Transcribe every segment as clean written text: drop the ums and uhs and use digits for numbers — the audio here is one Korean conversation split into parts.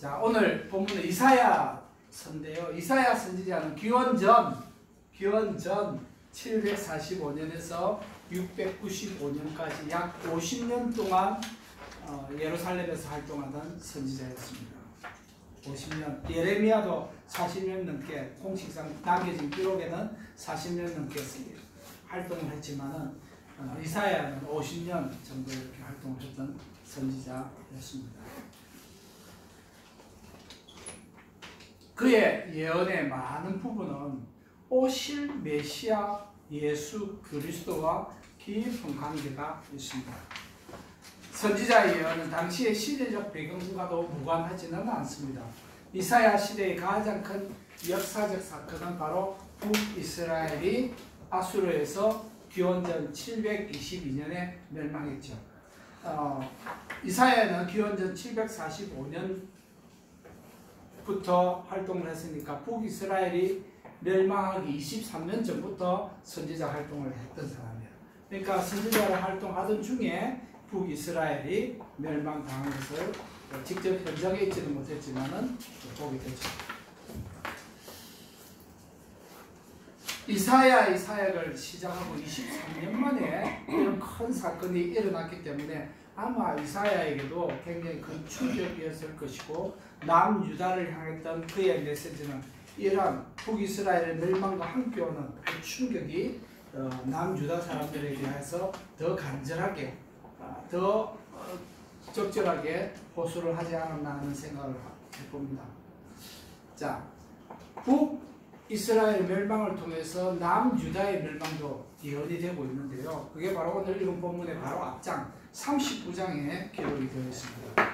자, 오늘 본문은 이사야서인데요. 이사야 선지자는 기원전 745년에서 695년까지 약 50년 동안 예루살렘에서 활동하던 선지자였습니다. 50년. 예레미야도 40년 넘게 공식상 남겨진 기록에는 40년 넘게 활동을 했지만은 이사야는 50년 정도 이렇게 활동을 했던 선지자였습니다. 그의 예언의 많은 부분은 오실 메시아 예수 그리스도와 깊은 관계가 있습니다. 선지자의 예언은 당시의 시대적 배경과도 무관하지는 않습니다. 이사야 시대의 가장 큰 역사적 사건은 바로 북이스라엘이 아수르에서 기원전 722년에 멸망했죠. 이사야는 기원전 745년부터 활동을 했으니까 북이스라엘이 멸망하기 23년 전부터 선지자 활동을 했던 사람이에요. 그러니까 선지자로 활동하던 중에 북이스라엘이 멸망당한 것을 직접 현장에 있지는 못했지만은 보게 되죠. 이사야의 사역을 시작하고 23년 만에 이런 큰 사건이 일어났기 때문에 아마 이사야에게도 굉장히 큰 충격이었을 것이고 남유다를 향했던 그의 메시지는 이러한 북이스라엘의 멸망과 함께 오는 그 충격이 남유다 사람들에 대해서 더 간절하게 더 적절하게 호소를 하지 않았나 하는 생각을 해봅니다. 자, 북이스라엘 멸망을 통해서 남유다의 멸망도 예언이 되고 있는데요. 그게 바로 오늘 읽은 본문의 바로 앞장 39장에 기록이 되어 있습니다.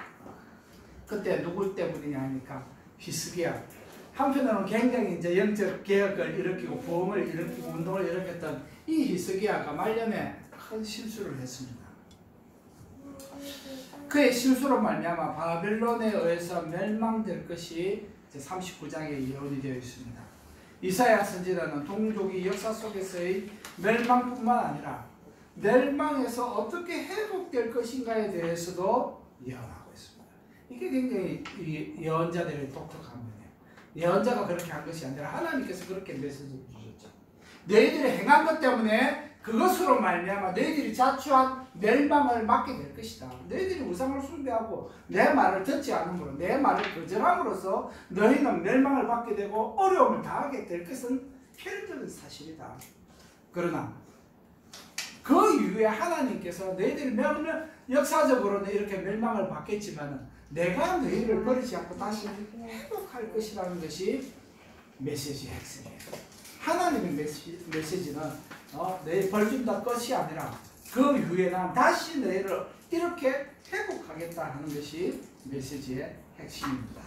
그때 누구 때문이냐 하니까 히스기야. 한편으로는 굉장히 이제 영적 개혁을 일으키고 부흥을 일으키고 운동을 일으켰던 이 히스기야가 말년에 큰 실수를 했습니다. 그의 실수로 말미암아 바벨론에 의해서 멸망될 것이 39장에 예언이 되어 있습니다. 이사야 선지자는 동족이 역사 속에서의 멸망뿐만 아니라 멸망에서 어떻게 회복될 것인가에 대해서도 예언하고 있습니다. 이게 굉장히 예언자들의 독특한 거예요. 예언자가 그렇게 한 것이 아니라 하나님께서 그렇게 메시지를 주셨죠. 너희들이 행한 것 때문에 그것으로 말미암아 너희들이 자초한 멸망을 맞게 될 것이다. 너희들이 우상을 숭배하고 내 말을 듣지 않음으로 내 말을 거절함으로써 너희는 멸망을 받게 되고 어려움을 당하게 될 것은 필연적인 사실이다. 그러나 그 이후에 하나님께서 너희들이 역사적으로는 이렇게 멸망을 받겠지만 내가 너희를 버리지 않고 다시 회복할 것이라는 것이 메시지의 핵심이에요. 하나님의 메시지는 너희 벌 준다 것이 아니라 그 이후에 난 다시 너희를 이렇게 회복하겠다 하는 것이 메시지의 핵심입니다.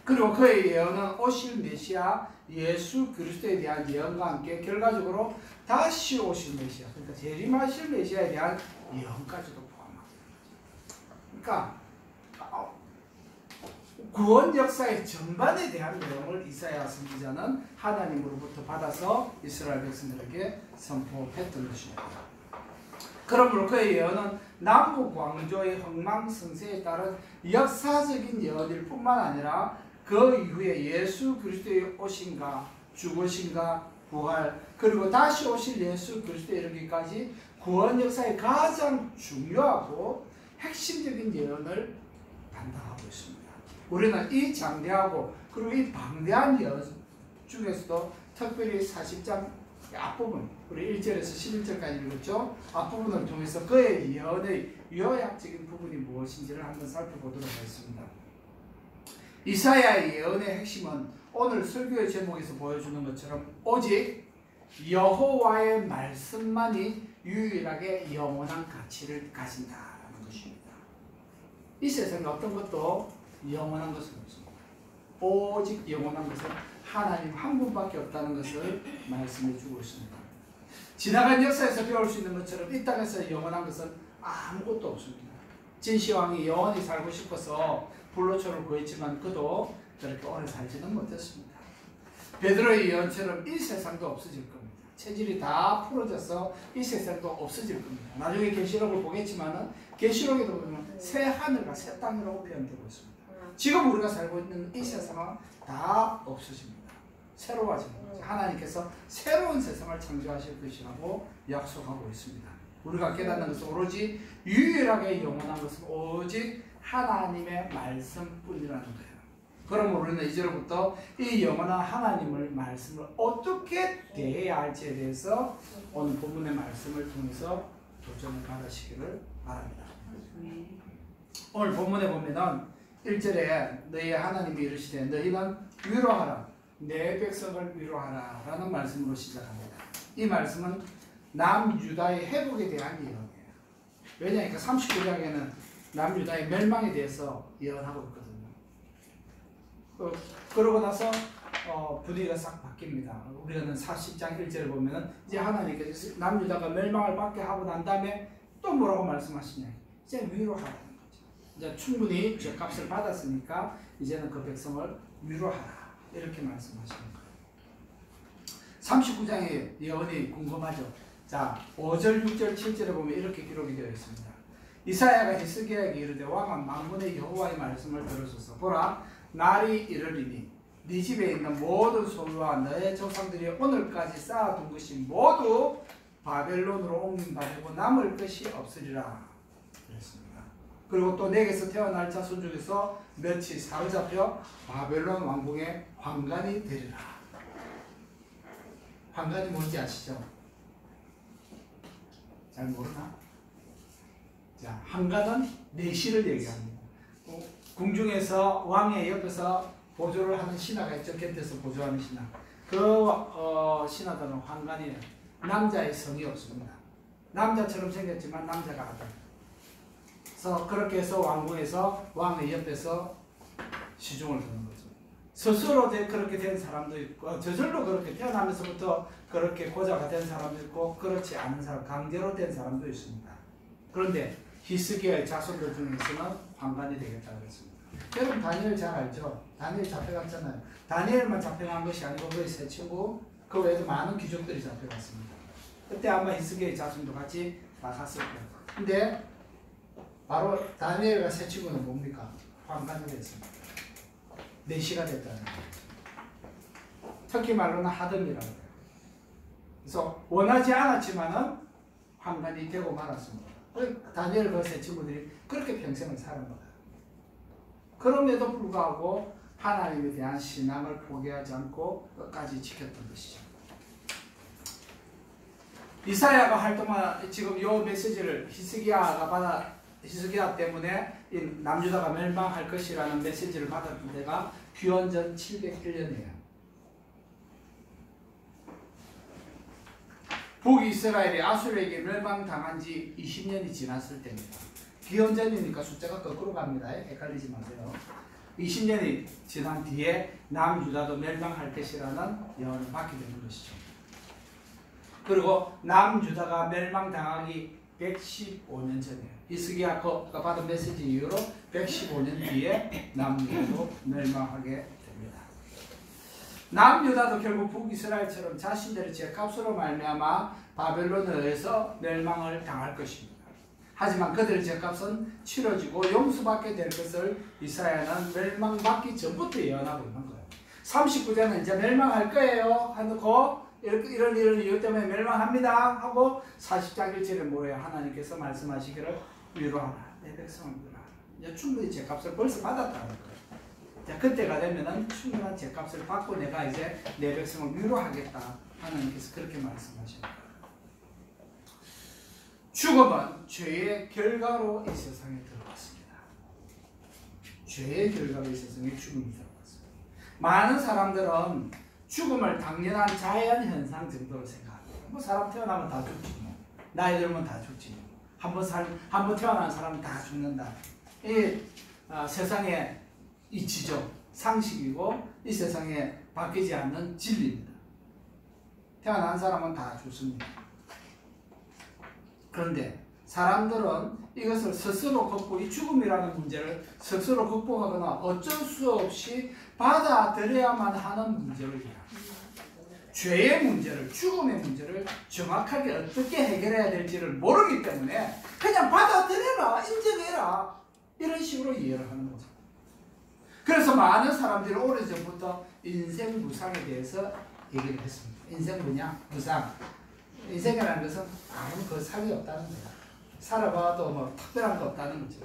그리고 그의 예언은 오실 메시아 예수 그리스도에 대한 예언과 함께 결과적으로 다시 오실 메시아, 그러니까 재림하실 메시아에 대한 예언까지도 포함합니다. 그러니까 구원 역사의 전반에 대한 내용을 이사야 선지자는 하나님으로부터 받아서 이스라엘 백성들에게 선포했던 것입니다. 그러므로 그의 예언은 남북 왕조의 흥망성쇠에 따른 역사적인 예언일 뿐만 아니라 그 이후에 예수 그리스도의 오심과 죽으심과 부활 그리고 다시 오실 예수 그리스도에 이르기까지 구원 역사의 가장 중요하고 핵심적인 예언을 담당하고 있습니다. 우리는 이 장대하고 그리고 이 방대한 예언 중에서도 특별히 40장 앞부분 우리 1절에서 11절까지 읽었죠. 앞부분을 통해서 그의 예언의 요약적인 부분이 무엇인지를 한번 살펴보도록 하겠습니다. 이사야의 예언의 핵심은 오늘 설교의 제목에서 보여주는 것처럼 오직 여호와의 말씀만이 유일하게 영원한 가치를 가진다라는 것입니다. 이 세상에 어떤 것도 영원한 것은 없습니다. 오직 영원한 것은 하나님 한 분밖에 없다는 것을 말씀해 주고 있습니다. 지나간 역사에서 배울 수 있는 것처럼 이 땅에서 영원한 것은 아무것도 없습니다. 진시황이 영원히 살고 싶어서 불로초를 구했지만 그도 그렇게 오래 살지는 못했습니다. 베드로의 예언처럼 이 세상도 없어질 겁니다. 체질이 다 풀어져서 이 세상도 없어질 겁니다. 나중에 계시록을 보겠지만은 계시록에도 보면 새 하늘과 새 땅이라고 표현되고 있습니다. 지금 우리가 살고 있는 이 세상은 다 없어집니다. 새로워지는 거죠. 하나님께서 새로운 세상을 창조하실 것이라고 약속하고 있습니다. 우리가 깨닫는 것은 오로지 유일하게 영원한 것은 오직 하나님의 말씀뿐이라는 거예요. 그럼 우리는 이제로부터 이 영원한 하나님을 말씀을 어떻게 대해야 할지에 대해서 오늘 본문의 말씀을 통해서 도전을 받으시기를 바랍니다. 오늘 본문에 보면은 1절에 너희 하나님이 이르시되 너희는 위로하라 내 백성을 위로하라 라는 말씀으로 시작합니다. 이 말씀은 남유다의 회복에 대한 예언이에요. 왜냐하면 39장에는 남유다의 멸망에 대해서 예언하고 있거든요. 그러고 나서 분위기가 싹 바뀝니다. 우리는 40장 1절에 보면은 이제 하나님께서 남유다가 멸망을 받게 하고 난 다음에 또 뭐라고 말씀하시냐, 이제 위로하라는 거죠. 이제 충분히 죄값을 받았으니까 이제는 그 백성을 위로하라 이렇게 말씀하시는 거예요. 39장의 예언이 궁금하죠. 자, 5절, 6절, 7절에 보면 이렇게 기록이 되어 있습니다. 이사야가 히스기야에게 이르되 왕아 만군의 여호와의 말씀을 들으소서. 보라 날이 이르리니 네 집에 있는 모든 소유와 너의 조상들이 오늘까지 쌓아둔 것이 모두 바벨론으로 옮긴다 되고 남을 것이 없으리라 그랬습니다. 그리고 또 내게서 태어날 자손 중에서 몇이 사로잡혀 바벨론 왕궁의 환관이 되리라. 환관이 뭔지 아시죠? 잘 모르나? 자, 환관은 내시를 얘기합니다. 궁중에서 왕의 옆에서 보조를 하는 신하가 있죠. 곁에서 보조하는 신하. 그 신하들은 환관이에요. 남자의 성이 없습니다. 남자처럼 생겼지만 남자가 아들. 그래서 그렇게 해서 왕궁에서 왕의 옆에서 시중을 두는 거죠. 스스로 그렇게 된 사람도 있고 저절로 그렇게 태어나면서부터 그렇게 고자가 된 사람도 있고 그렇지 않은 사람, 강제로 된 사람도 있습니다. 그런데 히스기야의 자손들 중에서는 환관이 되겠다고 했습니다. 여러분 다니엘 잘 알죠? 다니엘 잡혀갔잖아요. 다니엘만 잡혀간 것이 아니고 그의 세 친구, 그 외에도 많은 귀족들이 잡혀갔습니다. 그때 아마 히스기야의 자손도 같이 다 갔을 거예요. 근데 바로 다니엘과 세 친구는 뭡니까? 환관이 됐습니다. 내시가 됐다는 거예요. 터키 말로는 하듬이라고 해요. 그래서 원하지 않았지만은 환관이 되고 말았습니다. 다니엘 그 세 친구들이 그렇게 평생을 사는 거예요. 그럼에도 불구하고 하나님에 대한 신앙을 포기하지 않고 끝까지 지켰던 것이죠. 이사야가 활동한 지금 이 메시지를 히스기야 때문에 이 남유다가 멸망할 것이라는 메시지를 받았던 데가 기원전 701년이에요. 북이스라엘이 아수르에게 멸망당한 지 20년이 지났을 때입니다. 기원전이니까 숫자가 거꾸로 갑니다. 헷갈리지 마세요. 20년이 지난 뒤에 남유다도 멸망할 것이라는 예언을 받게 되는 것이죠. 그리고 남유다가 멸망당하기 115년 전이에요. 히스기야가 받은 메시지 이후로 115년 뒤에 남유다도 멸망하게 됩니다. 남유다도 결국 북이스라엘처럼 자신들의 죄값으로 말미암아 바벨론에 의해서 멸망을 당할 것입니다. 하지만 그들의 죄값은 치러지고 용서받게 될 것을 이사야는 멸망받기 전부터 예언하고 있는 거예요. 39장은 이제 멸망할 거예요 하고 이런 이유 때문에 멸망합니다 하고 40장 1절에 뭐예요? 하나님께서 말씀하시기를 위로하라 내 백성을 위로하라. 이제 충분히 죄값을 벌써 받았다는 거예요. 자, 그때가 되면은 충분한 죄값을 받고 내가 이제 내 백성을 위로하겠다 하나님께서 그렇게 말씀하십니다. 죽음은 죄의 결과로 이 세상에 들어왔습니다. 죄의 결과로 이 세상에 죽음이 들어왔습니다. 많은 사람들은 죽음을 당연한 자연 현상 정도로 생각합니다. 뭐 사람 태어나면 다 죽지 뭐. 나이 들면 다 죽지 뭐. 한번 태어난 사람은 다 죽는다. 이 세상의 이치죠. 상식이고 이 세상에 바뀌지 않는 진리입니다. 태어난 사람은 다 죽습니다. 그런데 사람들은 이것을 스스로 이 죽음이라는 문제를 스스로 극복하거나 어쩔 수 없이 받아들여야만 하는 문제로 이해합니다. 죄의 문제를, 죽음의 문제를 정확하게 어떻게 해결해야 될지를 모르기 때문에 그냥 받아들여라, 인정해라 이런 식으로 이해를 하는 거죠. 그래서 많은 사람들이 오래전부터 인생 무상에 대해서 얘기를 했습니다. 인생 뭐냐? 무상. 인생이라는 것은 아무 그 살이 없다는 거야. 살아봐도 뭐 특별한 거 없다는 거죠.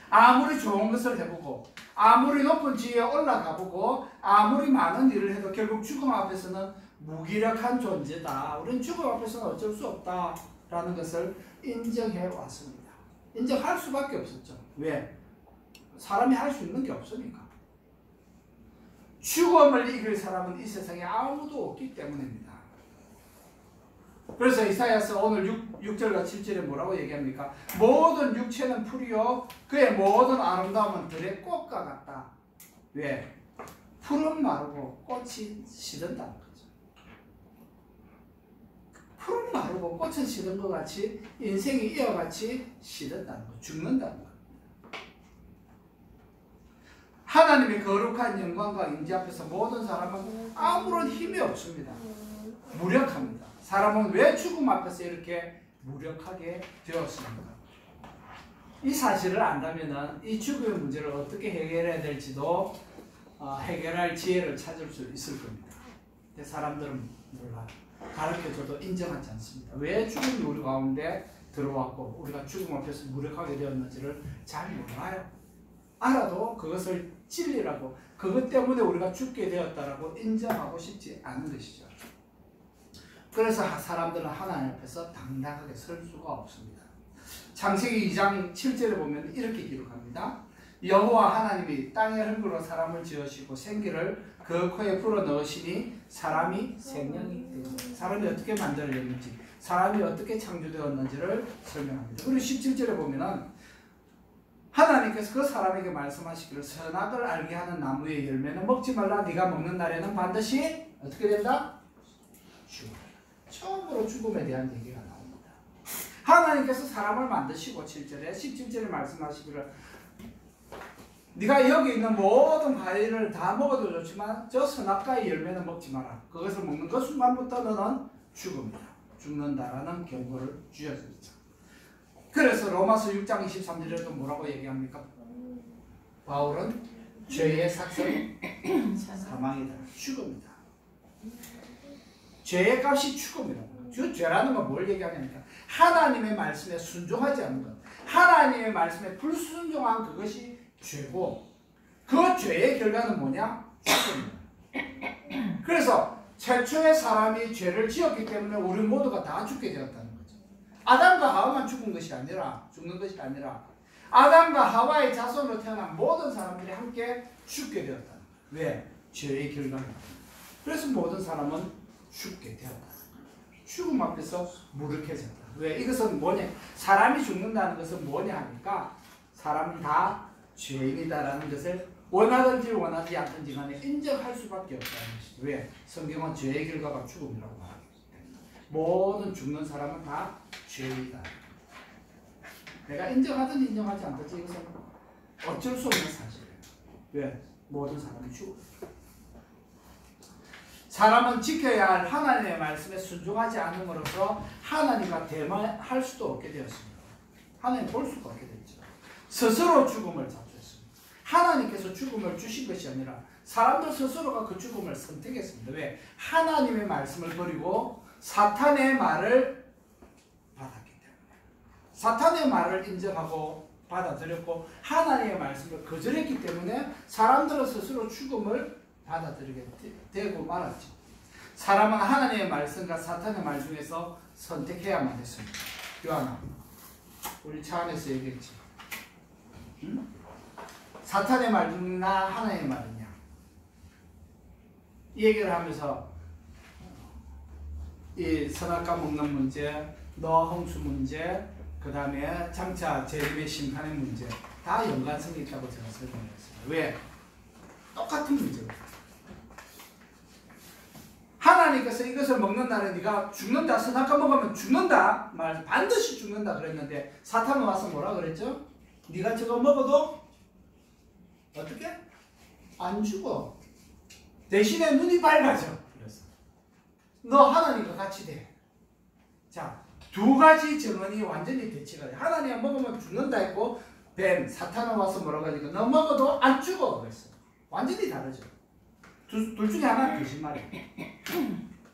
아무리 좋은 것을 해보고 아무리 높은 지위에 올라가보고 아무리 많은 일을 해도 결국 죽음 앞에서는 무기력한 존재다. 우리는 죽음 앞에서는 어쩔 수 없다라는 것을 인정해 왔습니다. 인정할 수밖에 없었죠. 왜? 사람이 할 수 있는 게 없으니까. 죽음을 이길 사람은 이 세상에 아무도 없기 때문입니다. 그래서 이사야서 오늘 6절과 7절에 뭐라고 얘기합니까? 모든 육체는 풀이요 그의 모든 아름다움은 들의 꽃과 같다. 왜? 풀은 마르고 꽃이 시든다는 거죠. 풀은 마르고 꽃은 시든 것 같이 인생이 이어같이 시든다는 거, 죽는다는 거. 하나님의 거룩한 영광과 임재 앞에서 모든 사람은 아무런 힘이 없습니다. 무력합니다. 사람은 왜 죽음 앞에서 이렇게 무력하게 되었습니까? 이 사실을 안다면 이 죽음의 문제를 어떻게 해결해야 될지도 해결할 지혜를 찾을 수 있을 겁니다. 근데 사람들은 몰라요. 가르쳐줘도 인정하지 않습니다. 왜 죽음이 우리 가운데 들어왔고 우리가 죽음 앞에서 무력하게 되었는지를 잘 몰라요. 알아도 그것을 진리라고, 그것 때문에 우리가 죽게 되었다라고 인정하고 싶지 않은 것이죠. 그래서 사람들은 하나님 앞에서 당당하게 설 수가 없습니다. 창세기 2장 7절에 보면 이렇게 기록합니다. 여호와 하나님이 땅의 흙으로 사람을 지으시고 생기를 그 코에 불어 넣으시니 사람이 생명이 되었다. 사람이 어떻게 만들어졌는지, 사람이 어떻게 창조되었는지를 설명합니다. 그리고 17절에 보면은 하나님께서 그 사람에게 말씀하시기를 선악을 알게 하는 나무의 열매는 먹지 말라. 네가 먹는 날에는 반드시 어떻게 된다? 죽어라. 처음으로 죽음에 대한 얘기가 나옵니다. 하나님께서 사람을 만드시고 7절에 17절에 말씀하시기를 네가 여기 있는 모든 과일을 다 먹어도 좋지만 저 선악과의 열매는 먹지 마라. 그것을 먹는 그 순간부터 너는 죽음이다. 죽는다라는 경고를 주셨습니다. 그래서 로마서 6장 23절에도 뭐라고 얘기합니까? 바울은 죄의 삭은 사망이다. 죽음이다. 죄의 값이 죽음이라고. 죄라는 건 뭘 얘기하냐니까 하나님의 말씀에 순종하지 않는 것, 하나님의 말씀에 불순종한 그것이 죄고 그 죄의 결과는 뭐냐? 죽음이다. 그래서 최초의 사람이 죄를 지었기 때문에 우리 모두가 다 죽게 되었다는 거죠. 아담과 하와만 죽은 것이 아니라, 죽는 것이 아니라 아담과 하와의 자손으로 태어난 모든 사람들이 함께 죽게 되었다는 거예요. 왜? 죄의 결과입니다. 그래서 모든 사람은 죽게 되었다. 죽음 앞에서 무력해졌다. 왜? 이것은 뭐냐? 사람이 죽는다는 것은 뭐냐 하니까 사람은 다 죄인이다라는 것을 원하든지 원하지 않든지 간에 인정할 수밖에 없다는 것이죠. 왜? 성경은 죄의 결과가 죽음이라고 하기 때문에 모든 죽는 사람은 다 죄인이다. 내가 인정하든지 인정하지 않든지 이것은 어쩔 수 없는 사실이에요. 왜? 모든 사람이 죽어요. 사람은 지켜야 할 하나님의 말씀에 순종하지 않음으로써 하나님과 대면할 수도 없게 되었습니다. 하나님 볼 수가 없게 됐죠. 스스로 죽음을 자초했습니다. 하나님께서 죽음을 주신 것이 아니라 사람들 스스로가 그 죽음을 선택했습니다. 왜? 하나님의 말씀을 버리고 사탄의 말을 받았기 때문에. 사탄의 말을 인정하고 받아들였고 하나님의 말씀을 거절했기 때문에 사람들은 스스로 죽음을 받아들이게 되고 말았죠. 사람은 하나님의 말씀과 사탄의 말 중에서 선택해야만 했습니다. 요한아, 우리 차 안에서 얘기했지. 응? 사탄의 말이나 하나님의 말이냐? 이 얘기를 하면서 이 선악과 먹는 문제, 노아 홍수 문제, 그 다음에 장차 재림의 심판의 문제 다 연관성이 있다고 제가 설명했어요. 왜? 똑같은 문제입니다. 하나님께서 이것을 먹는 날에 네가 죽는다, 선악과 먹으면 죽는다, 반드시 죽는다 그랬는데 사탄은 와서 뭐라 그랬죠? 네가 저거 먹어도 어떻게? 안 죽어. 대신에 눈이 밝아져. 그래서 너 하나님과 같이 돼. 자, 두 가지 증언이 완전히 대치가 돼. 하나님 먹으면 죽는다 했고 뱀, 사탄은 와서 뭐라고 하니까 너 먹어도 안 죽어 그랬어. 완전히 다르죠. 둘 중에 하나는 거짓말이에요.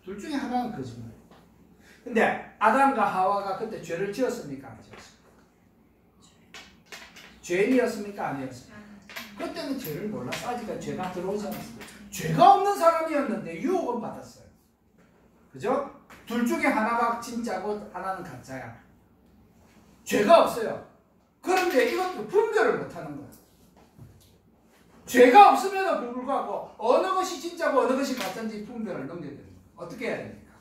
둘 중에 하나는 거짓말이에요. 근데 아담과 하와가 그때 죄를 지었습니까? 안 지었습니까? 죄인이었습니까? 아니었습니까? 그때는 죄를 몰랐어. 아직까지 죄가 들어오지 않았습니다. 죄가 없는 사람이었는데 유혹은 받았어요. 그죠? 둘 중에 하나가 진짜고 하나는 가짜야. 죄가 없어요. 그런데 이것도 분별을 못하는 거야. 죄가 없음에도 불구하고 어느 것이 진짜고 어느 것이 가짜인지 분별을 넘겨야 되는 거야. 어떻게 해야 됩니까?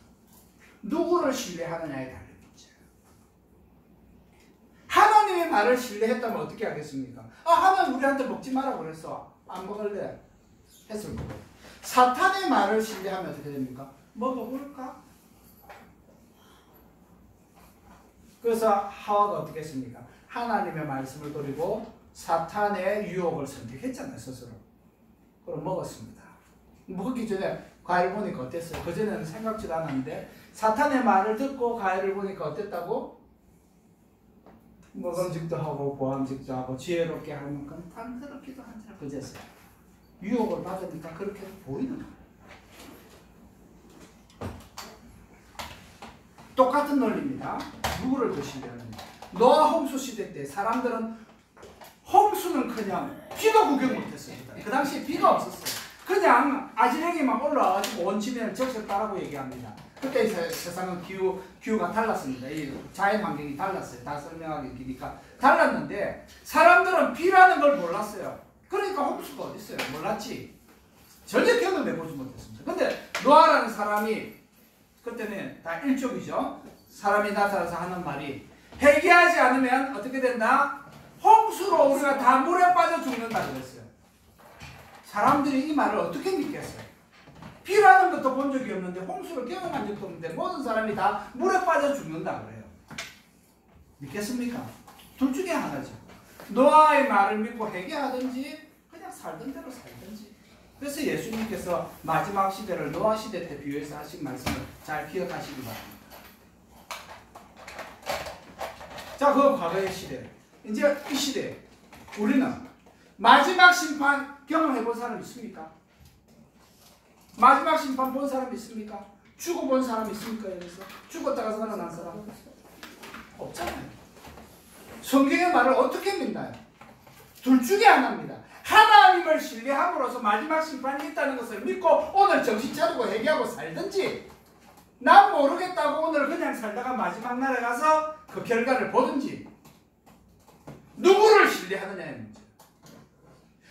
누구를 신뢰하느냐에 달린 문제예요. 하나님의 말을 신뢰했다면 어떻게 하겠습니까? 하나님 우리한테 먹지 마라 그랬어. 안 먹을래. 했을 거고. 사탄의 말을 신뢰하면 어떻게 됩니까? 먹어볼까? 그래서 하와가 어떻게 했습니까? 하나님의 말씀을 버리고 사탄의 유혹을 선택했잖아요, 스스로. 그럼 먹었습니다. 먹기 전에 과일 보니까 어땠어요? 그전에는 생각지도 않았는데 사탄의 말을 듣고 과일을 보니까 어땠다고? 먹음직도 하고 보암직도 하고 지혜롭게 할 만큼 탐스럽기도 한다. 그제서요. 유혹을 받으니까 그렇게 보이는 거예요. 똑같은 논리입니다. 누구를 더 신뢰하느냐. 노아 홍수 시대 때 사람들은 홍수는커녕 비도 구경 못했습니다. 그 당시에 비가 없었어요. 그냥 아지랭이만 올라와가지고 온 지면을 적셨다라고 얘기합니다. 그때 세상은 기후가 달랐습니다. 이 자연 환경이 달랐어요. 다 설명하기 기니까 달랐는데 사람들은 비라는 걸 몰랐어요. 그러니까 홍수가 어디 있어요? 몰랐지. 전혀 경험해보지 못했습니다. 근데 노아라는 사람이 그때는 다 일족이죠. 사람이 나타나서 하는 말이 회개하지 않으면 어떻게 된다? 홍수로 우리가 다 물에 빠져 죽는다 그랬어요. 사람들이 이 말을 어떻게 믿겠어요? 비라는 것도 본 적이 없는데 홍수를 경험한 적도 없는데 모든 사람이 다 물에 빠져 죽는다 그래요. 믿겠습니까? 둘 중에 하나죠. 노아의 말을 믿고 회개하든지 그냥 살던 대로 살든지. 그래서 예수님께서 마지막 시대를 노아 시대 때 비유해서 하신 말씀을 잘 기억하시기 바랍니다. 자, 그 과거의 시대. 이제 이 시대. 우리는 마지막 심판 경험해 본 사람 있습니까? 마지막 심판 본 사람 있습니까? 죽어본 사람 있습니까? 여기서 죽었다가 살아난 사람 없잖아요. 성경의 말을 어떻게 믿나요? 둘 중에 하나입니다. 하나님을 신뢰함으로써 마지막 심판이 있다는 것을 믿고 오늘 정신 차리고 회개하고 살든지, 난 모르겠다고 오늘 그냥 살다가 마지막 날에 가서 그 결과를 보든지, 누구를 신뢰하느냐의 문제.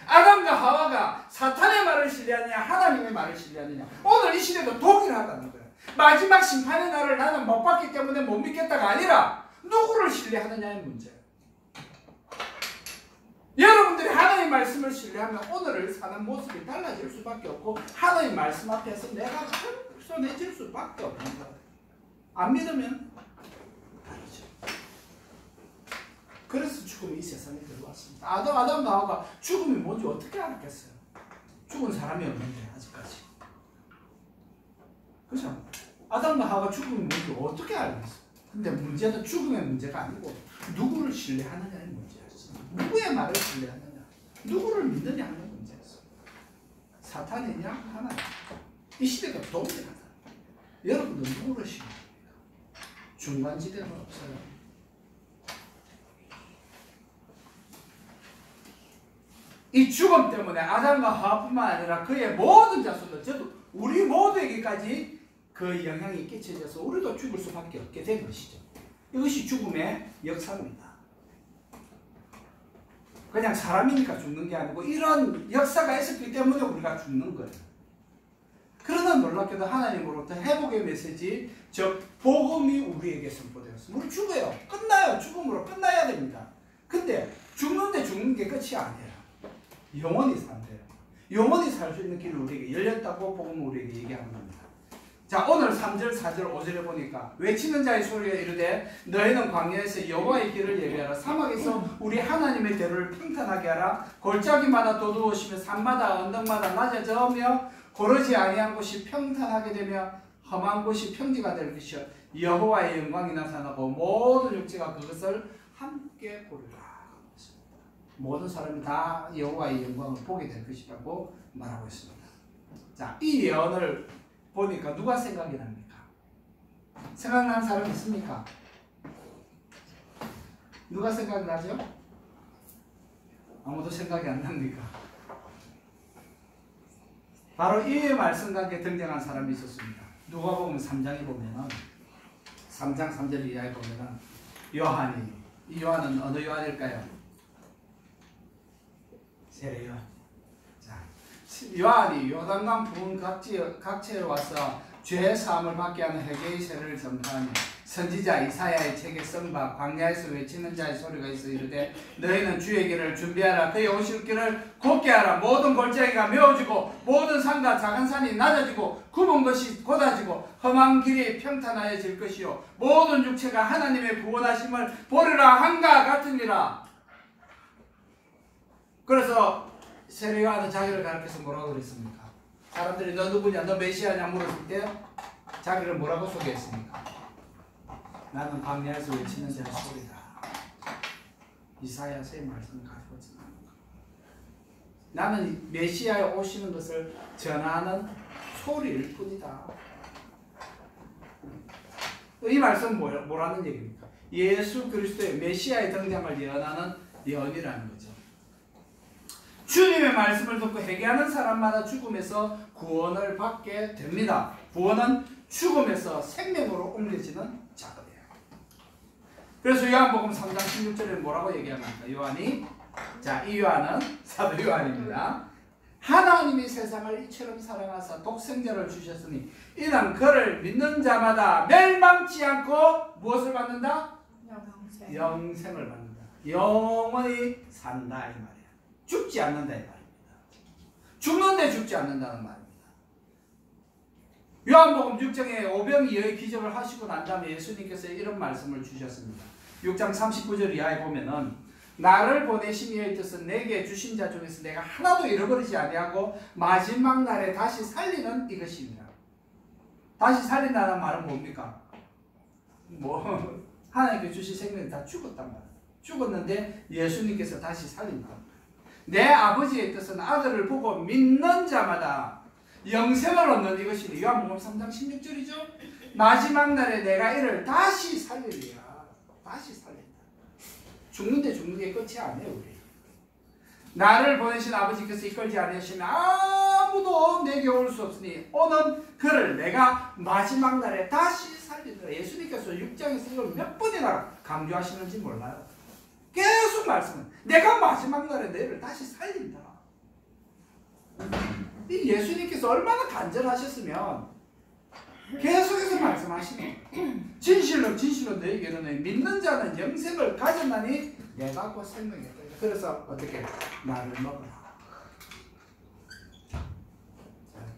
아담과 하와가 사탄의 말을 신뢰하느냐 하나님의 말을 신뢰하느냐. 오늘 이 시대도 동일하다는 거예요. 마지막 심판의 날을 나는 못 봤기 때문에 못 믿겠다가 아니라 누구를 신뢰하느냐의 문제예요. 여러분들이 하나님의 말씀을 신뢰하면 오늘을 사는 모습이 달라질 수밖에 없고 하나님의 말씀 앞에서 내가 겸손해질 수밖에 없는 거예요. 안 믿으면 다르죠. 그래서 죽음이 이 세상에 들어왔습니다. 아담과 하와가 죽음이 뭔지 어떻게 알았겠어요? 죽은 사람이 없는데 아직까지. 그렇죠? 아담과 하와가 죽음이 뭔지 어떻게 알겠어요? 근데 문제는 죽음의 문제가 아니고 누구를 신뢰하느냐의 문제였어요. 누구의 말을 신뢰하느냐, 누구를 믿느냐 하는 문제였어요. 사탄이냐 하나님. 이 시대가 동일하다. 여러분들 누구를 신뢰합니까? 중간지대는 없어요. 이 죽음 때문에 아담과 하와뿐만 아니라 그의 모든 자손들, 저도 우리 모두에게까지 그 영향이 끼쳐져서 우리도 죽을 수밖에 없게 된 것이죠. 이것이 죽음의 역사입니다. 그냥 사람이니까 죽는 게 아니고 이런 역사가 있었기 때문에 우리가 죽는 거예요. 그러나 놀랍게도 하나님으로부터 회복의 메시지, 즉 복음이 우리에게 선포되었습니다. 우리 죽어요. 끝나요. 죽음으로 끝나야 됩니다. 근데 죽는데 죽는 게 끝이 아니에요. 영원히 산대요. 영원히 살 수 있는 길을 우리에게 열렸다고 복음은 우리에게 얘기하는 겁니다. 자, 오늘 3절, 4절, 5절에 보니까 외치는 자의 소리가 이르되 너희는 광야에서 여호와의 길을 예비하라. 사막에서 우리 하나님의 대로를 평탄하게 하라. 골짜기마다 도두어시며 산마다 언덕마다 낮아져며 고르지 아니한 곳이 평탄하게 되며 험한 곳이 평지가 될 것이요 여호와의 영광이 나타나고 모든 육체가 그것을 함께 보리라. 모든 사람이 다 여호와의 영광을 보게 될 것이라고 말하고 있습니다. 자, 이 예언을 보니까 누가 생각이 납니까? 생각나는 사람 있습니까? 누가 생각나죠? 아무도 생각이 안 납니까? 바로 이 말씀과 함께 등장한 사람이 있었습니다. 누가복음 3장에 보면은 3장 3절 이하에 보면은 요한이, 이 요한은 어느 요한일까요? 세례 요한. 자, 요한이 요단강 부은 각지에 와서 죄 사함을 받게 하는 회개의 세례를 전파하니 선지자 이사야의 책에 쓴 바 광야에서 외치는 자의 소리가 있어 이르되 너희는 주의 길을 준비하라. 그의 오실 길을 곧게 하라. 모든 골짜기가 메워지고 모든 산과 작은 산이 낮아지고 굽은 것이 곧아지고 험한 길이 평탄하여질 것이요 모든 육체가 하나님의 구원하심을 보리라 한가 같으니라. 그래서 세례 요한은 자기를 가르쳐서 뭐라고 그랬습니까? 사람들이 너 누구냐, 너 메시아냐 물었을 때 자기를 뭐라고 소개했습니까? 나는 광야에서 외치는 자의 소리다. 이사야서의 말씀을 가지고 있습니다. 나는 메시아에 오시는 것을 전하는 소리일 뿐이다. 이 말씀은 뭐라는 얘기입니까? 예수 그리스도의 메시아의 등장을 예언하는 예언이라는 거죠. 주님의 말씀을 듣고 회개하는 사람마다 죽음에서 구원을 받게 됩니다. 구원은 죽음에서 생명으로 옮겨지는 작업이에요. 그래서 요한복음 3장 16절에 뭐라고 얘기합니까? 요한이, 자, 이 요한은 사도 요한입니다. 하나님이 세상을 이처럼 사랑하사 독생자를 주셨으니 이는 그를 믿는 자마다 멸망치 않고 무엇을 받는다? 영생을 받는다. 영원히 산다 이 말이에요. 죽지 않는다 이 말입니다. 죽는데 죽지 않는다는 말입니다. 요한복음 6장에 오병이어의 기적을 하시고 난 다음에 예수님께서 이런 말씀을 주셨습니다. 6장 39절 이하에 보면은 나를 보내신 이의 뜻은 내게 주신 자 중에서 내가 하나도 잃어버리지 아니하고 마지막 날에 다시 살리는 이것입니다. 다시 살린다는 말은 뭡니까? 하나님께 주신 생명이 다 죽었단 말이에요. 죽었는데 예수님께서 다시 살린다. 내 아버지의 뜻은 아들을 보고 믿는 자마다 영생을 얻는 이것이니 요한복음 3장 16절이죠. 마지막 날에 내가 이를 다시 살리리라. 다시 살린다. 죽는데 죽는 게 끝이 아니에요. 우리 나를 보내신 아버지께서 이끌지 않으시면 아무도 내게 올 수 없으니 오는 그를 내가 마지막 날에 다시 살리리라. 예수님께서 6장에서 이걸 몇 번이나 강조하시는지 몰라요. 계속 말씀은 내가 마지막 날에 너희를 다시 살린다. 이 예수님께서 얼마나 간절하셨으면 계속해서 말씀하시는 진실로 진실로 너희에게는 믿는 자는 영생을 가졌나니 내가 곧 생명이다. 그래서 어떻게 나를 먹으라.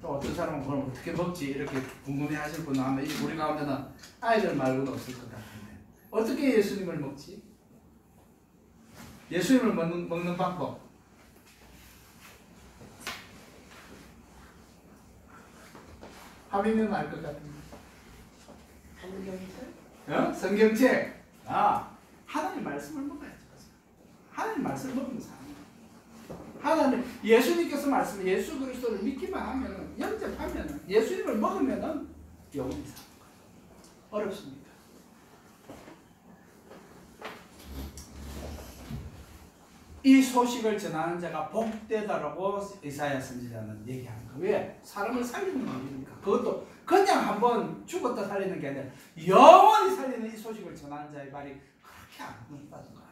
또 어떤 사람은 그걸 어떻게 먹지 이렇게 궁금해하실 분은 아마 우리 가운데는 아이들 말고는 없을 것 같은데 어떻게 예수님을 먹지? 예수님을 먹는 방법. 하비면 알 것 같은데. 성경책? 성경책. 하나님 말씀을 먹어야죠. 하나님 말씀을 먹으면 사는 하나님 예수님께서 말씀 예수 그리스도를 믿기만 하면은 영접하면은 예수님을 먹으면은 영원히 사는 거예요. 어렵습니까? 이 소식을 전하는 자가 복되다라고 이사야 선지자는 얘기하는 거예요. 왜? 사람을 살리는 일이니까. 그것도 그냥 한번 죽었다 살리는 게 아니라 영원히 살리는 이 소식을 전하는 자의 말이 그렇게 아름답다는 거예요.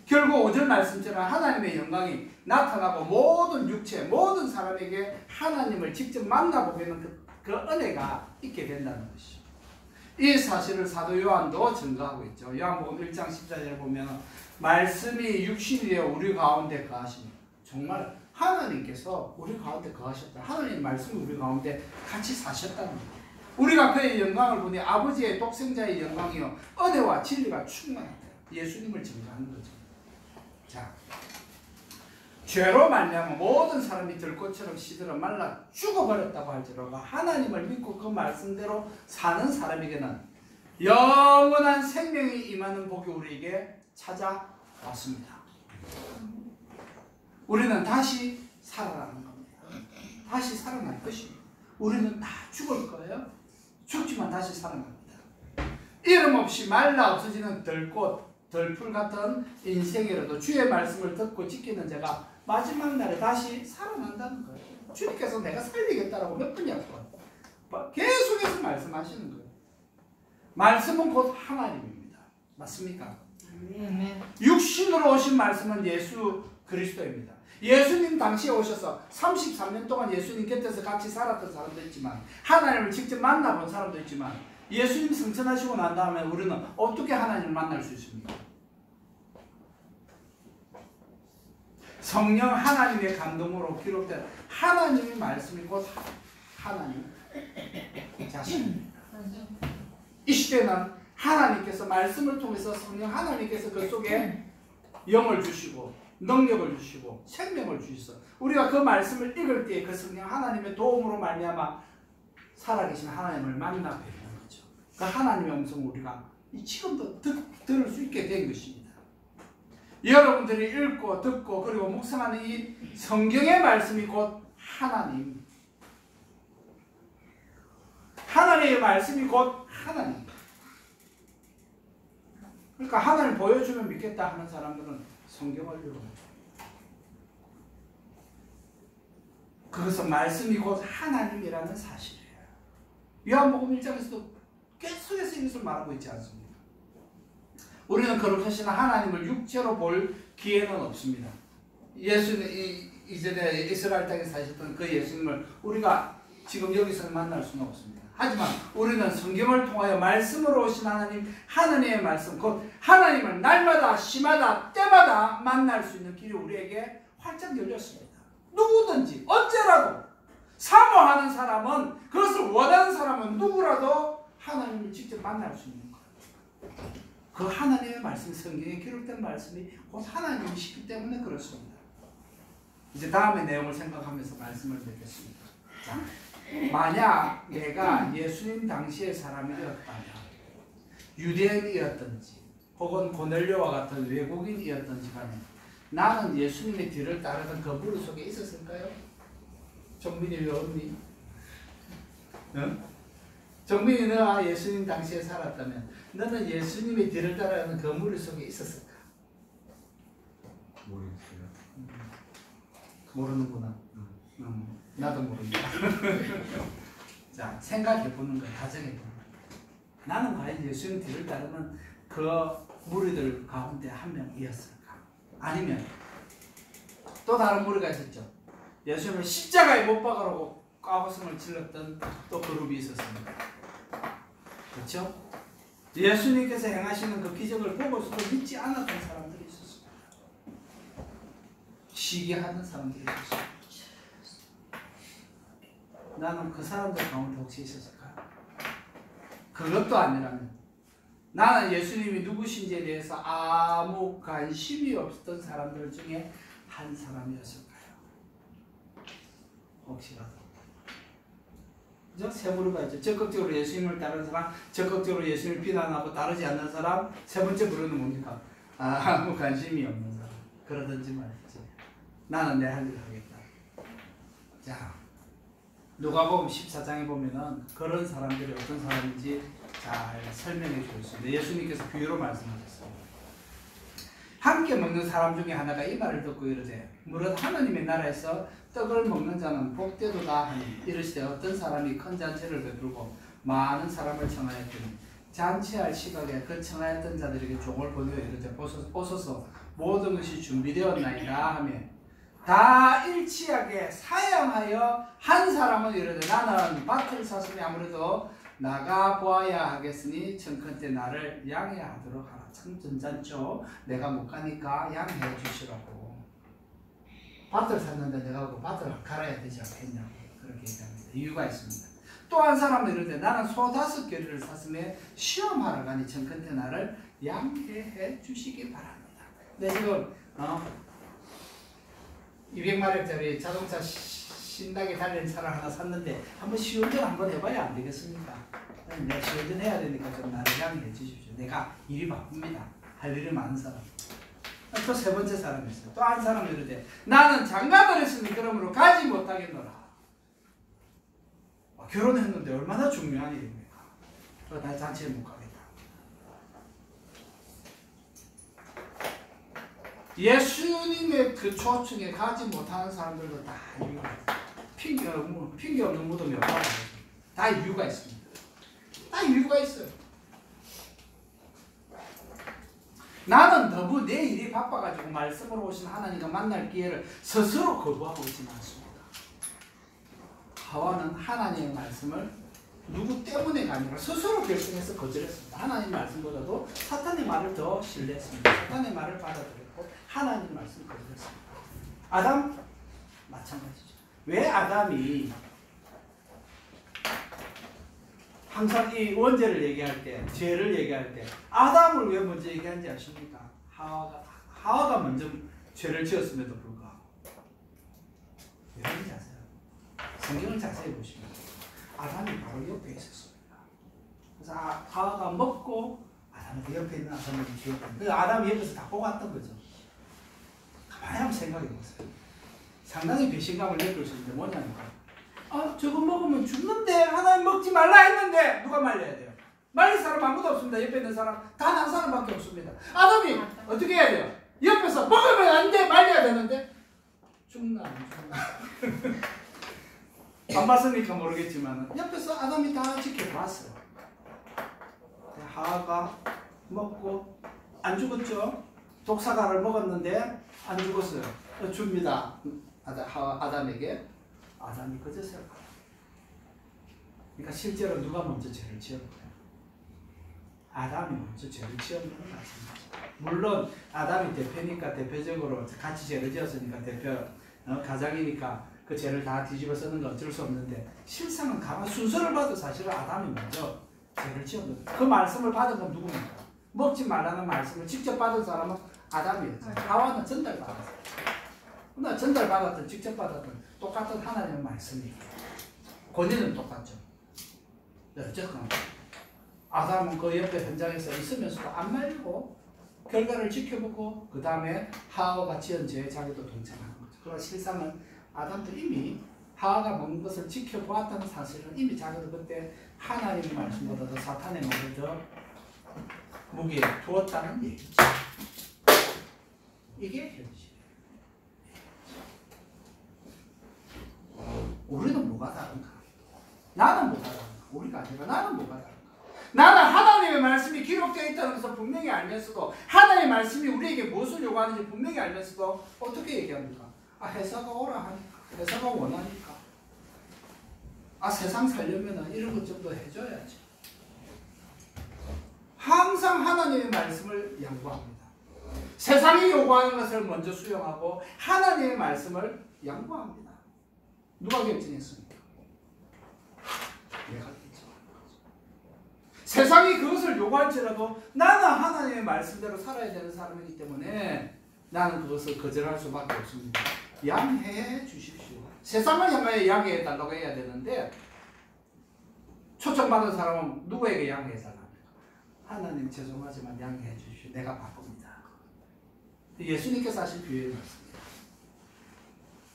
결국 5절 말씀처럼 하나님의 영광이 나타나고 모든 육체, 모든 사람에게 하나님을 직접 만나보게 하는 그 은혜가 있게 된다는 것이죠. 이 사실을 사도 요한도 증거하고 있죠. 요한복음 1장 14절에 보면 말씀이 육신이 되어 우리 가운데 거하십니다. 정말 하나님께서 우리 가운데 거하셨다. 하나님의 말씀이 우리 가운데 같이 사셨다는 거예요. 우리가 그의 영광을 보니 아버지의 독생자의 영광이요 은혜와 진리가 충만하다. 예수님을 증거하는 거죠. 자, 죄로 말미암아 모든 사람이 들꽃처럼 시들어 말라 죽어버렸다고 할지라도 하나님을 믿고 그 말씀대로 사는 사람에게는 영원한 생명이 임하는 복이 우리에게 찾아왔습니다. 우리는 다시 살아나는 겁니다. 다시 살아날 것입니다. 우리는 다 죽을 거예요. 죽지만 다시 살아납니다. 이름 없이 말라 없어지는 들꽃, 들풀 같은 인생이라도 주의 말씀을 듣고 지키는 자가 마지막 날에 다시 살아난다는 거예요. 주님께서 내가 살리겠다라고 몇 번 약속, 계속해서 말씀하시는 거예요. 말씀은 곧 하나님입니다. 맞습니까? 육신으로 오신 말씀은 예수 그리스도입니다. 예수님 당시에 오셔서 33년 동안 예수님 곁에서 같이 살았던 사람도 있지만, 하나님을 직접 만나본 사람도 있지만, 예수님 승천하시고 난 다음에 우리는 어떻게 하나님을 만날 수 있습니까? 성령 하나님의 감동으로 기록된 하나님의 말씀이 곧 하나님 자신입니다. 이 시대는 하나님께서 말씀을 통해서 성령 하나님께서 그 속에 영을 주시고 능력을 주시고 생명을 주셔서 우리가 그 말씀을 읽을 때 그 성령 하나님의 도움으로 말미암아 살아계신 하나님을 만나 뵙는 거죠. 그 하나님의 음성을 우리가 지금도 들을 수 있게 된 것입니다. 여러분들이 읽고 듣고 그리고 묵상하는 이 성경의 말씀이 곧 하나님, 하나님의 말씀이 곧 하나님. 그러니까 하나님 보여주면 믿겠다 하는 사람들은 성경을 읽어요. 그것은 말씀이 곧 하나님이라는 사실이에요. 요한복음 1장에서도 계속해서 이것을 말하고 있지 않습니까? 우리는 거룩하신 하나님을 육체로 볼 기회는 없습니다. 예수는 이전에 이스라엘 땅에 사셨던 그 예수님을 우리가 지금 여기서 만날 수는 없습니다. 하지만 우리는 성경을 통하여 말씀으로 오신 하나님, 하나님의 말씀, 곧 하나님을 날마다, 시마다, 때마다 만날 수 있는 길이 우리에게 활짝 열렸습니다. 누구든지 언제라도 사모하는 사람은, 그것을 원하는 사람은 누구라도 하나님을 직접 만날 수 있는 거예요. 그 하나님의 말씀, 성경에 기록된 말씀이 곧 하나님이시기 때문에 그렇습니다. 이제 다음의 내용을 생각하면서 말씀을 드리겠습니다. 자, 만약 내가 예수님 당시의 사람이었다면, 유대인이었든지 혹은 고넬료와 같은 외국인이었든지 간에 나는 예수님의 뒤를 따르던 그 무리 속에 있었을까요? 정민이 왜 없니? 응? 정민이 너가 예수님 당시에 살았다면 너는 예수님의 뒤를 따르는 그 무리 속에 있었을까? 모르겠어요. 모르는구나. 나도 모릅니다. 자, 생각해보는 거예요. 가정해보는 거예요. 나는 과연 예수님 뒤를 따르는 그 무리들 가운데 한 명이었을까? 아니면 또 다른 무리가 있었죠. 예수님을 십자가에 못 박으라고 까고성을 질렀던 또 그룹이 있었습니다. 그렇죠? 예수님께서 행하시는 그 기적을 보고서도 믿지 않았던 사람들이 있었습니다. 시기하는 사람들이 있었습니다. 나는 그 사람들 가운데 혹시 있었을까요? 그것도 아니라면 나는 예수님이 누구신지에 대해서 아무 관심이 없었던 사람들 중에 한 사람이었을까요? 혹시라도. 그죠? 세 부류가 있죠. 적극적으로 예수님을 따르는 사람, 적극적으로 예수님을 비난하고 따르지 않는 사람, 세 번째 부류는 뭡니까? 아무 관심이 없는 사람. 그러든지 말든지. 나는 내 할 일을 하겠다. 자, 누가복음 14장에 보면은 그런 사람들이 어떤 사람인지 잘 설명해 주고 있습니다. 예수님께서 비유로 말씀하셨습니다. 함께 먹는 사람 중에 하나가 이 말을 듣고 이르되 무릇 하나님의 나라에서 떡을 먹는 자는 복되도다 하니 이르시되 어떤 사람이 큰 잔치를 베풀고 많은 사람을 청하였더니 잔치할 시각에 그 청하였던 자들에게 종을 보내어 이르되 오소서 모든 것이 준비되었나이다 하며 다 일치하게 사양하여 한 사람은 이르되 나는 밭을 샀으니 아무래도 나가 보아야 하겠으니 청컨대 나를 양해하도록 하라. 참 전잔초 내가 못 가니까 양해해 주시라고. 밭을 샀는데 내가 그 밭을 갈아야 되지 않겠냐고 그렇게 얘기합니다. 이유가 있습니다. 또 한 사람은 이르되 나는 소 5개를 샀으며 시험하러 가니 청컨대 나를 양해해 주시기 바랍니다. 네, 지금 200마력짜리 자동차 신나게 달리는 차를 하나 샀는데 한번 시운전 한번 해봐야 안 되겠습니까? 내가 시운전 해야 되니까 좀 나를 양해해 주십시오. 내가 일이 바쁩니다. 할 일이 많은 사람. 또 세 번째 사람이 있어요. 또 한 사람이 이러대. 나는 장가를 했으니 그러므로 가지 못하겠노라. 결혼했는데 얼마나 중요한 일입니까? 나 잔치에 못 가겠다. 예수님의 그 초청에 가지 못하는 사람들도 다 이유가 있어요. 핑계 없는 무덤이 없다고. 다 이유가 있습니다. 다 이유가 있어요. 나는 너무 내 일이 바빠가지고 말씀으로 오신 하나님과 만날 기회를 스스로 거부하고 있지는 않습니다. 하와는 하나님의 말씀을 누구 때문에가 아니라 스스로 결정해서 거절했습니다. 하나님 말씀보다도 사탄의 말을 더 신뢰했습니다. 사탄의 말을 받아들였고 하나님 말씀을 거절했습니다. 아담 마찬가지죠. 왜 아담이 항상 이 원죄를 얘기할 때, 죄를 얘기할 때 아담을 왜 먼저 얘기하는지 아십니까? 하와가 먼저 죄를 지었음에도 불구하고. 왜 그런지 아세요? 성경을 자세히 보시면 아담이 바로 옆에 있었습니다. 그래서 하와가 먹고 아담이 그 옆에 있는 아담을 지었던 거예요. 아담이 옆에서 다 보고 왔던 거죠. 가만히 한번 생각해 보세요. 상당히 배신감을 느낄 수 있는데 뭐냐니까 저거 먹으면 죽는데 하나님 먹지 말라 했는데 누가 말려야 돼요? 말릴 사람 아무도 없습니다. 옆에 있는 사람 단 한 사람밖에 없습니다. 아담이 어떻게 해야 돼요? 옆에서 먹으면 안 돼 말려야 되는데 죽나 안 죽나 안 봤으니까 모르겠지만 옆에서 아담이 다 지켜봤어요. 하와가 먹고 안 죽었죠? 독사과를 먹었는데 안 죽었어요. 줍니다. 아담에게. 아담이 거짓을 받아. 그러니까 실제로 누가 먼저 죄를 지었나요? 아담이 먼저 죄를 지었는 건 맞습니다. 물론 아담이 대표니까 대표적으로 같이 죄를 지었으니까 대표 가장이니까 그 죄를 다 뒤집어 쓰는 건 어쩔 수 없는데 실상은 가만 순서를 봐도 사실은 아담이 먼저 죄를 지었거든요. 그 말씀을 받은 건 누굽니까? 먹지 말라는 말씀을 직접 받은 사람은 아담이었죠. 하와는 전달받았어요. 그러나 전달받았든 직접 받았든 똑같은 하나님의 말씀이에요. 권위는 똑같죠. 어쨌거나 아담은 그 옆에 현장에서 있으면서도 안 말리고 결과를 지켜보고 그 다음에 하와가 지은 죄에 자기도 동참하는 거죠. 그러나 실상은 아담도 이미 하와가 먹는 것을 지켜보았다는 사실은 이미 자기도 그때 하나님의 말씀보다도 사탄의 말을 더 무게에 두었다는 얘기죠. 이게 현실이에요. 우리는 뭐가 다른가? 나는 뭐가 다른가? 우리가 아니라 나는 뭐가 다른가? 나는 하나님의 말씀이 기록되어 있다는 것을 분명히 알면서도 하나님의 말씀이 우리에게 무엇을 요구하는지 분명히 알면서도 어떻게 얘기합니까? 회사가 오라 하니까, 회사가 원하니까, 세상 살려면 이런 것 정도 해줘야지. 항상 하나님의 말씀을 양보합니다. 세상이 요구하는 것을 먼저 수용하고 하나님의 말씀을 양보합니다. 누가 결정했습니까? 내가 결정한 거죠. 세상이 그것을 요구할지라도 나는 하나님의 말씀대로 살아야 되는 사람이기 때문에 나는 그것을 거절할 수밖에 없습니다. 양해해 주십시오. 세상을 향하여 양해해 달라고 해야 되는데 초청받은 사람은 누구에게 양해해 달랍니까? 하나님 죄송하지만 양해해 주십시오. 내가 바쁩니다. 예수님께서 하신 비유의 말씀입니다.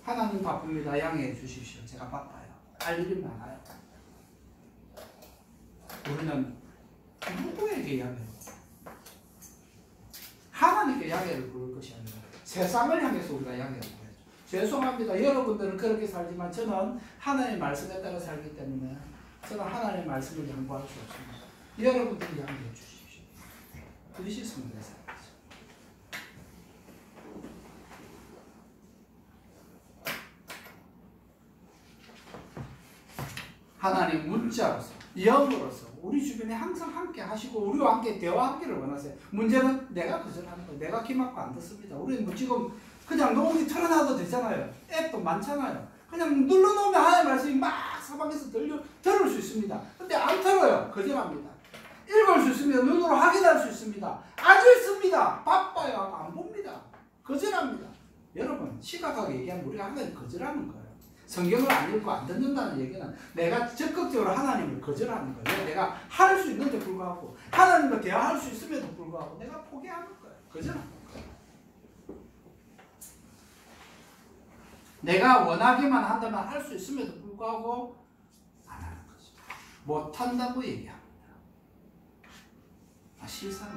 하나님 바쁩니다. 양해해 주십시오. 제가 바빠요. 할 일이 많아요. 우리는 누구에게 양해를 하나님께 양해를 구할 것이 아니라 세상을 향해서 우리가 양해를 구해야죠. 죄송합니다. 여러분들은 그렇게 살지만 저는 하나님의 말씀에 따라 살기 때문에 저는 하나님의 말씀을 양보할 수 없습니다. 여러분들이 양해해 주십시오. 그것이 성도의 삶이죠. 하나님 문자로서 영으로서 우리 주변에 항상 함께 하시고 우리와 함께 대화하기를 원하세요. 문제는 내가 거절하는 거예요. 내가 귀 막고 안 듣습니다. 우리는 뭐 지금 그냥 녹음기 틀어놔도 되잖아요. 앱도 많잖아요. 그냥 눌러놓으면 하나님의 말씀이 막 사방에서 들을 수 있습니다. 근데 안 들어요. 거절합니다. 읽을 수 있습니다. 눈으로 확인할 수 있습니다. 안 읽습니다. 바빠요. 안 봅니다. 거절합니다. 여러분 심각하게 얘기하면 우리가 하나님 거절하는 거예요. 성경을 안 읽고 안 듣는다는 얘기는 내가 적극적으로 하나님을 거절하는 거예요. 내가 할 수 있는데 불구하고 하나님과 대화할 수 있음에도 불구하고 내가 포기하는 거예요. 거절하는 거예요. 내가 원하기만 한다면 할 수 있음에도 불구하고 안 하는 거죠. 못한다고 얘기합니다. 실상은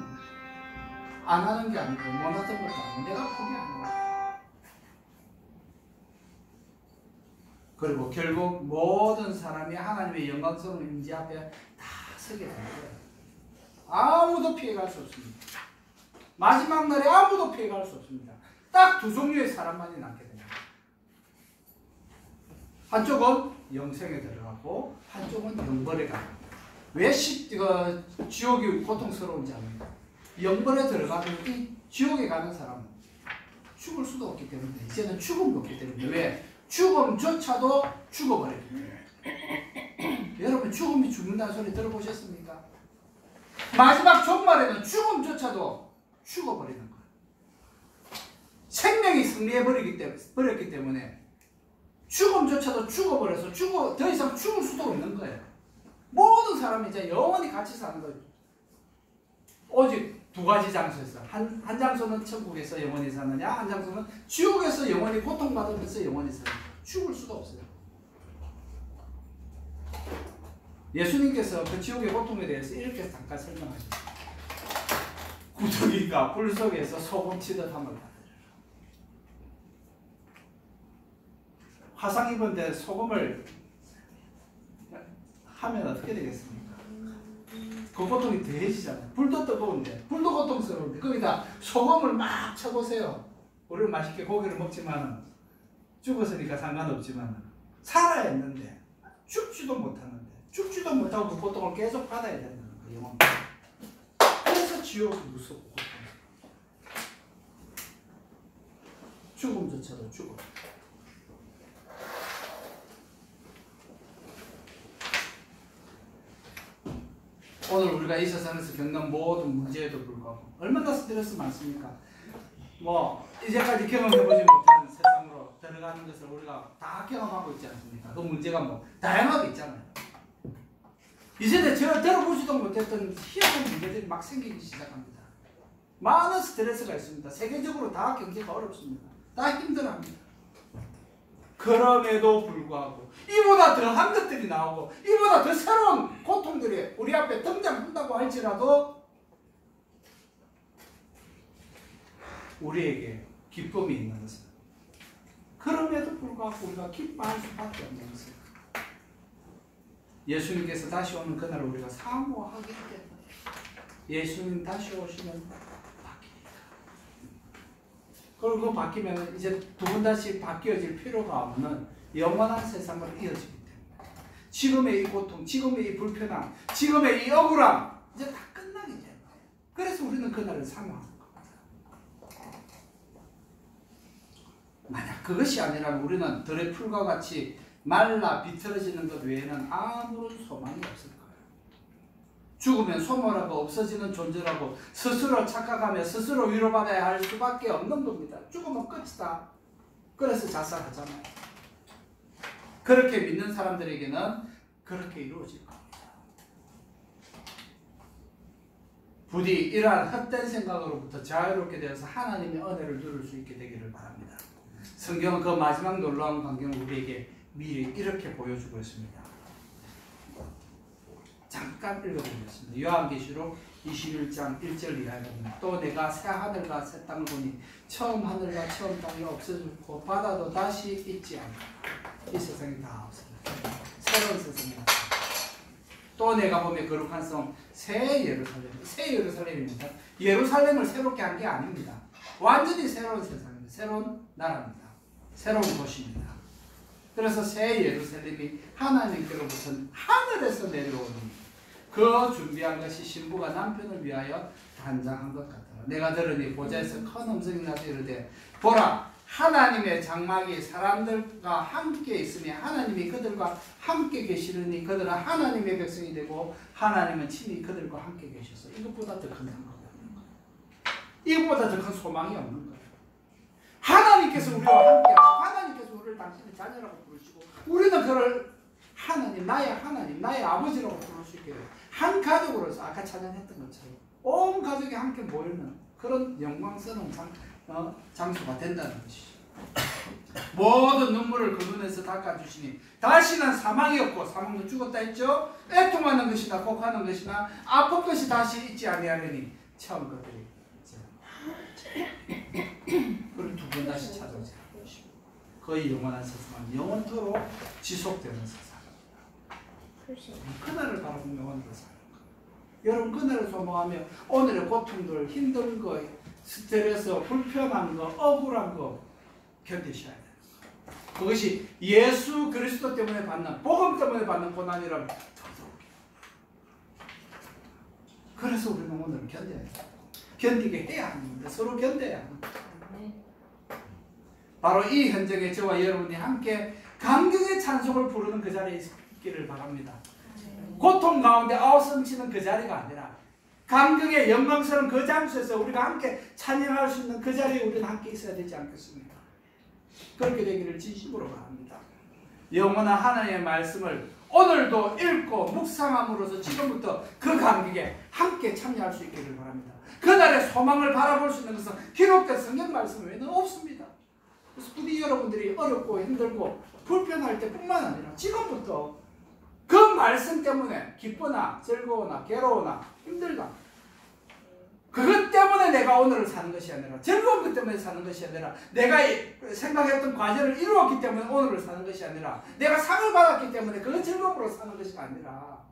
안 하는 게 아니고 못하던 것도 아니고 내가 포기하는 거야. 그리고 결국 모든 사람이 하나님의 영광스러운 임재 앞에 다 서게 되는 거예요. 아무도 피해갈 수 없습니다. 마지막 날에 아무도 피해갈 수 없습니다. 딱 두 종류의 사람만이 남게 됩니다. 한쪽은 영생에 들어가고 한쪽은 영벌에 갑니다. 왜 지옥이 고통스러운지 압니까? 영벌에 들어가면 이 지옥에 가는 사람은 죽을 수도 없기 때문에 이제는 죽음이 없기 때문에 왜? 죽음조차도 죽어버리기 때문에. 여러분 죽음이 죽는다는 소리 들어보셨습니까? 마지막 종말에는 죽음조차도 죽어버리는 거예요. 생명이 승리해버렸기 때문에 죽음조차도 죽어버려서 더 이상 죽을 수도 없는 거예요. 모든 사람이 이제 영원히 같이 사는 거예요. 오직 두 가지 장소에서 한 장소는 천국에서 영원히 사느냐, 한 장소는 지옥에서 영원히 고통받으면서 영원히 사느냐. 죽을 수도 없어요. 예수님께서 그 지옥의 고통에 대해서 이렇게 잠깐 설명하셨어요. 구더기가 불 속에서 소금 치듯 함을 받으리라. 화상 입은 데 소금을 하면 어떻게 되겠습니까? 그 고통이 더해지잖아요. 불도 뜨거운데, 불도 고통스러운데 거기다 소금을 막 쳐보세요. 우리는 맛있게 고기를 먹지만 죽었으니까 상관없지만 살아야 했는데 죽지도 못하는데 죽지도 못하고 그 고통을 계속 받아야 된다는 거예요. 그래서 지옥이 무섭고 죽음조차도 죽어. 오늘 우리가 이 세상에서 겪는 모든 문제에도 불구하고 얼마나 스트레스 많습니까? 이제까지 경험해보지 못한 세상으로 들어가는 것을 우리가 다 경험하고 있지 않습니까? 그 문제가 다양하게 있잖아요. 이제는 제가 들어보지도 못했던 희한한 문제들이 막 생기기 시작합니다. 많은 스트레스가 있습니다. 세계적으로 다 경제가 어렵습니다. 다 힘들어합니다. 그럼에도 불구하고 이보다 더한 것들이 나오고 이보다 더 새로운 고통들이 우리 앞에 등장한다고 할지라도 우리에게 기쁨이 있는 것은 그럼에도 불구하고 우리가 기뻐할 수밖에 없는 것은 예수님께서 다시 오는 그날을 우리가 사모하기 때문에 예수님 다시 오시면 바뀝니다. 그리고 바뀌면 이제 두 번 다시 바뀌어질 필요가 없는 영원한 세상으로 이어지기 때문에 지금의 이 고통, 지금의 이 불편함, 지금의 이 억울함 이제 다 끝나기 때문에 그래서 우리는 그날을 사모하는 겁니다. 만약 그것이 아니라면 우리는 들의 풀과 같이 말라 비틀어지는 것 외에는 아무런 소망이 없을 거예요. 죽으면 소멸하고 없어지는 존재라고 스스로 착각하며 스스로 위로받아야 할 수밖에 없는 겁니다. 죽으면 끝이다. 그래서 자살하잖아요. 그렇게 믿는 사람들에게는 그렇게 이루어질 겁니다. 부디 이러한 헛된 생각으로부터 자유롭게 되어서 하나님의 은혜를 누릴 수 있게 되기를 바랍니다. 성경은 그 마지막 놀라운 광경을 우리에게 미리 이렇게 보여주고 있습니다. 잠깐 읽어드리겠습니다. 요한계시록 21장 1절 이하입니다. 또 내가 새 하늘과 새 땅을 보니 처음 하늘과 처음 땅이 없어졌고 바다도 다시 있지 않고 이 세상이 다 없어졌다. 새로운 세상이 왔다. 또 내가 보면 거룩한 성 새 예루살렘입니다. 예루살렘을 새롭게 한 게 아닙니다. 완전히 새로운 세상입니다. 새로운 나라입니다. 새로운 곳입니다. 그래서 새 예루살렘이 하나님께로부터 하늘에서 내려오는 그 준비한 것이 신부가 남편을 위하여 단장한 것 같더라. 내가 들으니 보좌에서 큰 음성이 나서 이르되 보라 하나님의 장막이 사람들과 함께 있으니 하나님이 그들과 함께 계시느니 그들은 하나님의 백성이 되고 하나님은 친히 그들과 함께 계셔서 이것보다 더 큰 상관이 없는 거예요. 이것보다 더 큰 소망이 없는 거예요. 하나님께서 우리와 함께 하시고 하나님께서 우리를 당신의 자녀라고 부르시고 우리는 그를 하나님 나의 아버지라고 부를 수 있게 돼요. 한 가족으로서 아까 찬양했던 것처럼 온 가족이 함께 모이는 그런 영광스러운 장소가 된다는 것이죠. 모든 눈물을 그 눈에서 닦아주시니 다시는 사망이 없고 사망도 죽었다 했죠. 애통하는 것이나 곡하는 것이나 아픈 것이 다시 있지 아니하려니 처음 것들이 그리고 두 번 다시 찾아오지 않을 것이고 거의 영원한 세상은 영원토록 지속되는 세상입니다. 그날을 바라보며 오늘을 사는 것. 여러분 그날을 소망하며 오늘의 고통들, 힘든 거, 스트레스, 불편한 거, 억울한 거 견디셔야 돼요. 그것이 예수 그리스도 때문에 받는, 복음 때문에 받는 고난이라면 더더욱. 그래서 우리는 오늘 견뎌야 돼요. 견디게 해야 하는데 서로 견뎌야 합니다. 바로 이 현장에 저와 여러분이 함께 감격의 찬송을 부르는 그 자리에 있기를 바랍니다. 고통 가운데 아우성치는 그 자리가 아니라 감격의 영광스러운 그 장소에서 우리가 함께 찬양할 수 있는 그 자리에 우리는 함께 있어야 되지 않겠습니까? 그렇게 되기를 진심으로 바랍니다. 영원한 하나님의 말씀을 오늘도 읽고 묵상함으로써 지금부터 그 감격에 함께 참여할 수 있기를 바랍니다. 그날의 소망을 바라볼 수 있는 것은 기록된 성경 말씀 외에는 없습니다. 그래서 부디 여러분들이 어렵고 힘들고 불편할 때뿐만 아니라 지금부터 그 말씀 때문에 기쁘나 즐거우나 괴로우나 힘들다 그것 때문에 내가 오늘을 사는 것이 아니라 즐거운 것 때문에 사는 것이 아니라 내가 생각했던 과제를 이루었기 때문에 오늘을 사는 것이 아니라 내가 상을 받았기 때문에 그 즐거움으로 사는 것이 아니라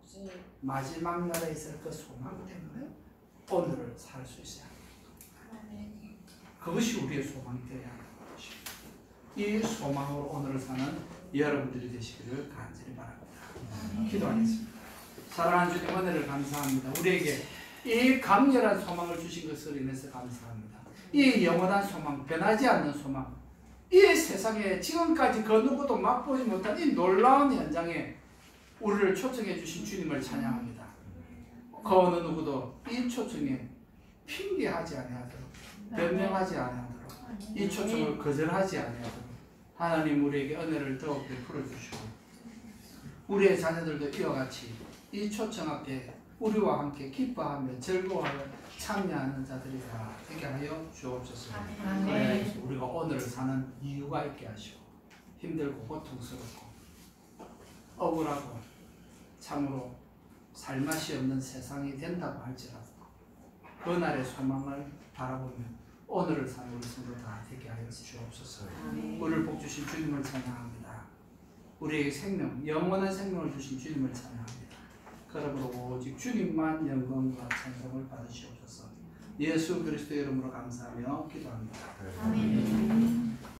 마지막 날에 있을 그 소망 때문에 오늘을 살 수 있어야 합니다. 그것이 우리의 소망이 되어야 하는 것입니다. 이 소망으로 오늘을 사는 여러분들이 되시기를 간절히 바랍니다. 기도하겠습니다. 사랑하는 주님 은혜를 감사합니다. 우리에게 이 강렬한 소망을 주신 것을 인해서 감사합니다. 이 영원한 소망, 변하지 않는 소망, 이 세상에 지금까지 그 누구도 맛보지 못한 이 놀라운 현장에 우리를 초청해 주신 주님을 찬양합니다. 그 어느 누구도 이 초청에 핑계하지 아니하도록, 변명하지 아니하도록, 이 초청을 거절하지 아니하도록 하나님 우리에게 은혜를 더욱 베풀어 주시고 우리의 자녀들도 이와 같이 이 초청 앞에 우리와 함께 기뻐하며 즐거워하며 참여하는 자들이 다 되게 하여 주옵소서. 그래야 우리가 오늘을 사는 이유가 있게 하시고 힘들고 고통스럽고 억울하고 참으로 살맛이 없는 세상이 된다고 할지라도 그날의 소망을 바라보며 오늘을 사는 우리 성도 다 되게 하여 주옵소서. 우리를 복주신 주님을 찬양합니다. 우리에게 생명, 영원한 생명을 주신 주님을 찬양합니다. 그러므로 오직 주님만 영광과 찬송을 받으시옵소서. 예수 그리스도의 이름으로 감사하며 기도합니다. 아멘.